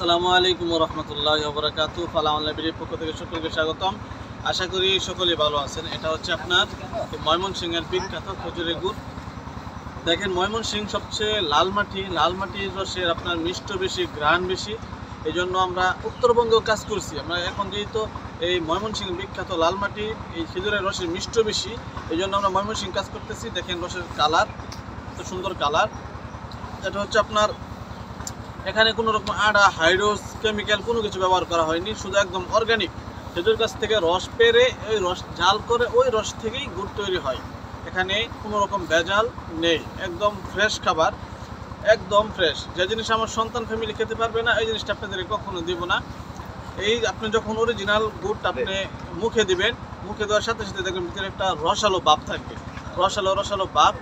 আসসালামু আলাইকুম ওয়া রাহমাতুল্লাহি ওয়া বারাকাতুহু। ফালাম লাইব্রেরির পক্ষ থেকে সকলকে স্বাগতম। আশা করি সকলেই ভালো আছেন। এটা হচ্ছে আপনার ময়মনসিংহের বিখ্যাত খেজুরের গুড়। দেখেন, ময়মনসিংহ সবচেয়ে লাল মাটির রসের আপনার মিষ্ট বেশি, ঘ্রাণ বেশি। এই জন্য আমরা উত্তরবঙ্গেও কাজ করছি। আমরা এখন যেহেতু এই ময়মনসিংহ বিখ্যাত লাল মাটি, এই খেজুরের রসের মিষ্ট বেশি, এই জন্য আমরা ময়মনসিংহ কাজ করতেছি। দেখেন রসের কালার, এত সুন্দর কালার। এটা হচ্ছে আপনার এখানে কোনো রকম আড়া, হাইড্রোস, কেমিক্যাল কোনো কিছু ব্যবহার করা হয়নি, শুধু একদম অর্গানিক খেজুর গাছ থেকে রস পেরে ওই রস জাল করে ওই রস থেকেই গুড় তৈরি হয়। এখানে কোনো রকম ভেজাল নেই, একদম ফ্রেশ খাবার, একদম ফ্রেশ। যে জিনিস আমার সন্তান ফ্যামিলি খেতে পারবে না, এই জিনিসটা আপনাদের কখনো দিব না। এই আপনি যখন অরিজিনাল গুড়টা আপনি মুখে দিবেন, মুখে দেওয়ার সাথে সাথে দেখবেন ভিতরে একটা রসালো ভাব থাকবে, রসালো ভাব।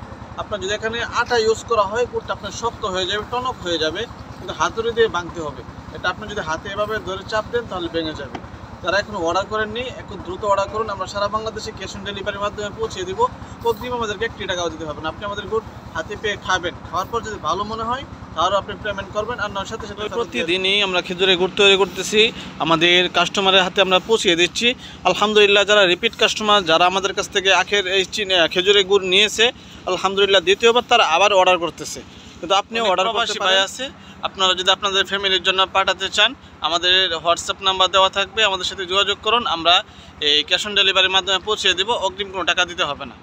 আপনার যদি এখানে আটা ইউজ করা হয়, গুড়টা আপনার শক্ত হয়ে যাবে, টনক হয়ে যাবে, কিন্তু হাতুড়ি দিয়ে ভাঙতে হবে। এটা আপনি যদি হাতে এভাবে ধরে চাপ দেন তাহলে ভেঙে যাবে। যারা এখনো অর্ডার করেননি, একটু দ্রুত অর্ডার করুন। আমরা সারা বাংলাদেশে ক্যাশ অন ডেলিভারির মাধ্যমে পৌঁছে দিব। অগ্রিম আমাদেরকে 1 টাকাও দিতে হবে না। আপনি আমাদের গুড় হাতে পেয়ে খাবেন, খাওয়ার পর যদি ভালো মনে হয় তাহলে আপনি পেমেন্ট করবেন। আর নয় সাথে সাথে প্রতিদিনই আমরা খেজুরের গুড় তৈরি করতেছি, আমাদের কাস্টমারের হাতে আমরা পৌঁছে দিচ্ছি। আলহামদুলিল্লাহ, যারা রিপিট কাস্টমার, যারা আমাদের কাছ থেকে আখের এই খেজুরের গুড় নিয়েছে, আলহামদুলিল্লাহ দ্বিতীয়বার তারা আবার অর্ডার করতেছে। কিন্তু আপনিও অর্ডার করতে পারেন। আছে আপনারা যদি আপনাদের ফ্যামিলির জন্য পাঠাতে চান, আমাদের হোয়াটসঅ্যাপ নাম্বার দেওয়া থাকবে, আমাদের সাথে যোগাযোগ করুন। আমরা এই ক্যাশ অন ডেলিভারির মাধ্যমে পৌঁছে দেব, অগ্রিম কোনো টাকা দিতে হবে না।